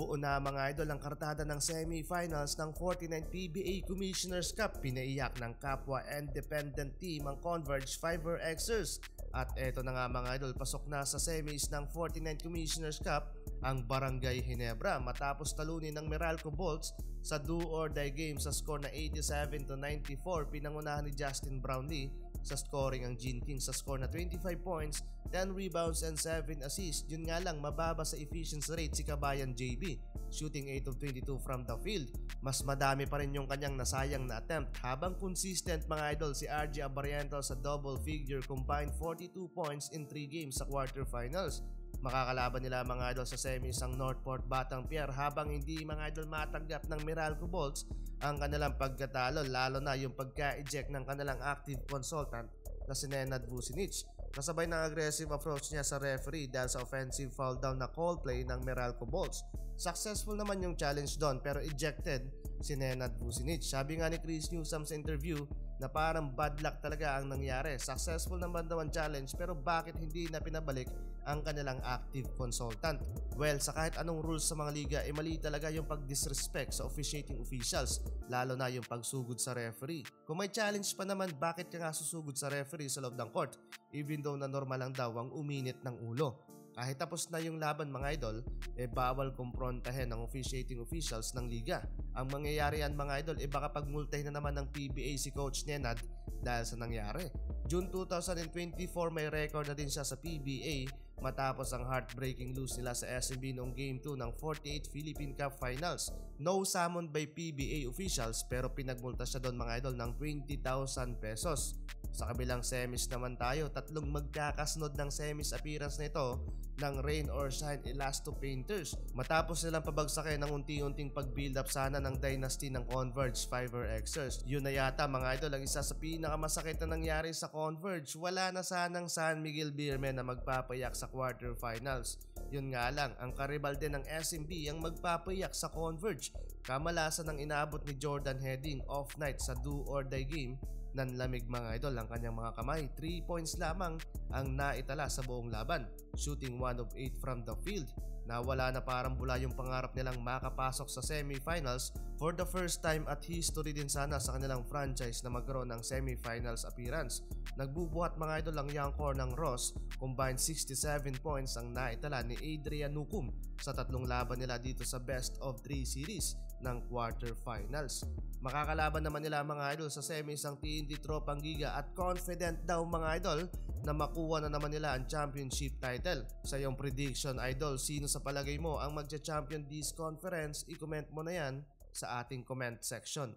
Buo na mga idol ang kartada ng semi-finals ng 49 PBA Commissioner's Cup. Pinaiyak ng kapwa independent team ang Converge Fiber Xers. At eto na nga mga idol, pasok na sa semis ng 49 Commissioner's Cup ang Barangay Ginebra matapos talunin ng Meralco Bolts sa do-or-die game sa score na 87-94. Pinangunahan ni Justin Brownlee sa scoring ang Gene King sa score na 25 points, 10 rebounds and 7 assists. Yun nga lang, mababa sa efficiency rate si Kabayan JB, shooting 8 of 22 from the field. Mas madami pa rin yung kanyang nasayang na attempt, habang consistent mga idol si RJ Abariental sa double figure, combined 42 points in 3 games sa quarterfinals. Makakalaban nila mga idol sa semis ang Northport Batang Pier, habang hindi mga idol matanggap ng Meralco Bolts ang kanilang pagkatalo, lalo na yung pagka-eject ng kanilang active consultant na si Nenad Vucinic. Kasabay ng aggressive approach niya sa referee dahil sa offensive foul down na call play ng Meralco Bolts. Successful naman yung challenge doon pero ejected si Nenad Vucinic. Sabi nga ni Chris Newsome sa interview na parang bad luck talaga ang nangyari. Successful naman daw ang challenge pero bakit hindi na pinabalik ang kanilang active consultant? Well, sa kahit anong rules sa mga liga, mali talaga yung pag-disrespect sa officiating officials, lalo na yung pagsugod sa referee. Kung may challenge pa naman, bakit ka nga susugod sa referee sa loob ng court? Even though na normal lang daw ang uminit ng ulo. Kahit tapos na yung laban mga idol, bawal kumprontahin ng officiating officials ng liga. Ang mangyayari yan mga idol, baka pagmultahin na naman ng PBA si Coach Nenad dahil sa nangyari. June 2024 may record na din siya sa PBA matapos ang heartbreaking lose nila sa SMB noong Game 2 ng 48 Philippine Cup Finals. No summon by PBA officials pero pinagmulta siya doon mga idol ng 20,000 pesos. Sa kabilang semis naman tayo, tatlong magkakasunod ng semis appearance na ito ng Rain or Shine Elasto Painters. Matapos nilang pabagsakin ng unti-unting pag-build up sana ng dynasty ng Converge Fiber Xers. Yun na yata mga idol ang isa sa pinakamasakit na nangyari sa Converge. Wala na sanang San Miguel Beermen na magpapayak sa quarterfinals. Yun nga lang, ang karibal din ng SMB ang magpapayak sa Converge. Kamalasan ang inaabot ni Jordan Heading off night sa do-or-die game. Nanlamig mga idol ang kanyang mga kamay. 3 points lamang ang naitala sa buong laban, shooting 1 of 8 from the field. Nawala na parang bula yung pangarap nilang makapasok sa semifinals for the first time at history din sana sa kanilang franchise na magkaroon ng semifinals appearance. Nagbubuhat mga idol ang young core ng Ross, combined 67 points ang naitala ni Adrian Nukum sa tatlong laban nila dito sa best of 3 series ng quarterfinals. Makakalaban naman nila mga idol sa semis ang TNT Tropang Giga at confident daw mga idol na makuha na naman nila ang championship title. Sa iyong prediction idol, sino sa palagay mo ang magcha-champion this conference? I-comment mo na yan sa ating comment section.